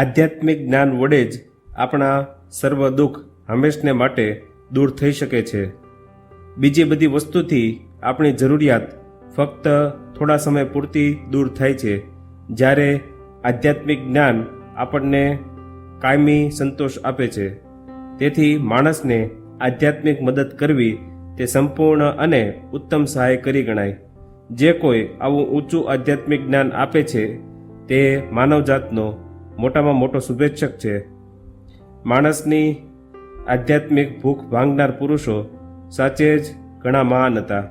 આધ્યાત્મિક જ્ઞાન વડે જ આપણા સર્વ દુઃખ હંમેશને માટે દૂર થઈ શકે છે. બીજી બધી વસ્તુથી આપણી જરૂરિયાત ફક્ત થોડા સમય પૂરતી દૂર થાય છે, જ્યારે આધ્યાત્મિક જ્ઞાન આપણને કાયમી સંતોષ આપે છે. તેથી માણસને આધ્યાત્મિક મદદ કરવી તે સંપૂર્ણ અને ઉત્તમ સહાય કરી ગણાય. જે કોઈ આવું ઊંચું આધ્યાત્મિક જ્ઞાન આપે છે તે માનવજાતનો મોટામાં મોટો શુભેચ્છક છે. માણસની આધ્યાત્મિક ભૂખ ભાંગનાર પુરુષો સાચે જ ઘણા મહાન હતા.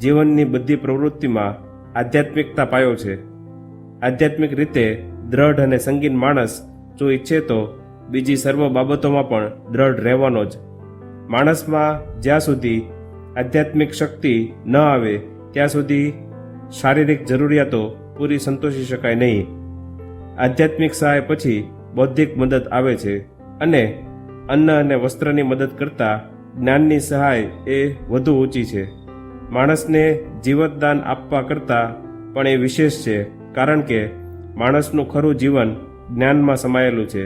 જીવનની બધી પ્રવૃત્તિમાં આધ્યાત્મિકતા પાયો છે. આધ્યાત્મિક રીતે દ્રઢ અને સંગીન માણસ જો ઈચ્છે તો બીજી સર્વ બાબતોમાં પણ દ્રઢ રહેવાનો જ. માણસમાં જ્યાં સુધી આધ્યાત્મિક શક્તિ ન આવે ત્યાં સુધી શારીરિક જરૂરિયાતો પૂરી સંતોષી શકાય નહીં. આધ્યાત્મિક સહાય પછી બૌદ્ધિક મદદ આવે છે, અને અન્ન અને વસ્ત્રની મદદ કરતાં જ્ઞાનની સહાય એ વધુ ઊંચી છે. માણસને જીવતદાન આપવા કરતાં પણ એ વિશેષ છે, કારણ કે માણસનું ખરું જીવન જ્ઞાનમાં સમાયેલું છે.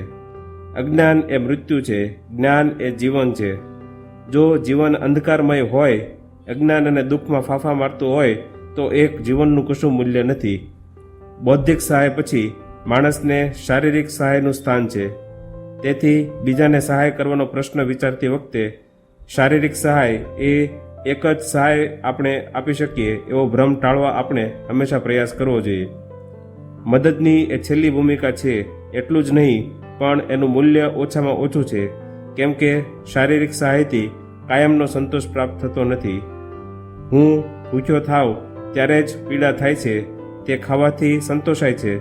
અજ્ઞાન એ મૃત્યુ છે, જ્ઞાન એ જીવન છે. જો જીવન અંધકારમય હોય, અજ્ઞાન અને દુઃખમાં ફાંફા મારતું હોય, તો એક જીવનનું કશું મૂલ્ય નથી. બૌદ્ધિક સહાય પછી માણસને શારીરિક સહાયનું સ્થાન છે. તેથી બીજાને સહાય કરવાનો પ્રશ્ન વિચારતી વખતે શારીરિક સહાય એ એક જ સહાય આપણે આપી શકીએ એવો ભ્રમ ટાળવા આપણે હંમેશા પ્રયાસ કરવો જોઈએ. મદદની એ છેલ્લી ભૂમિકા છે એટલું જ નહીં, પણ એનું મૂલ્ય ઓછામાં ઓછું છે, કેમ કે શારીરિક સહાયથી કાયમનો સંતોષ પ્રાપ્ત થતો નથી. હું ભૂખ્યો થાવ ત્યારે જ પીડા થાય છે, તે ખાવાથી સંતોષાય છે,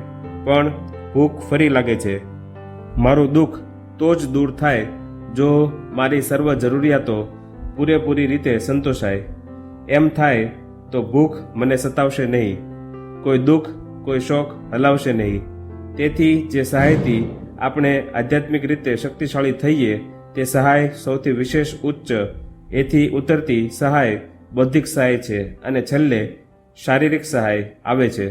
પણ ભૂખ ફરી લાગે છે. મારું દુઃખ તો જ દૂર થાય જો મારી સર્વ જરૂરિયાતો પૂરેપૂરી રીતે સંતોષાય. એમ થાય તો ભૂખ મને સતાવશે નહીં, કોઈ દુઃખ કોઈ શોખ હલાવશે નહીં. તેથી જે સહાયથી આપણે આધ્યાત્મિક રીતે શક્તિશાળી થઈએ તે સહાય સૌથી વિશેષ ઉચ્ચ, એથી ઉતરતી સહાય બૌદ્ધિક સહાય છે, અને છેલ્લે શારીરિક સહાય આવે છે.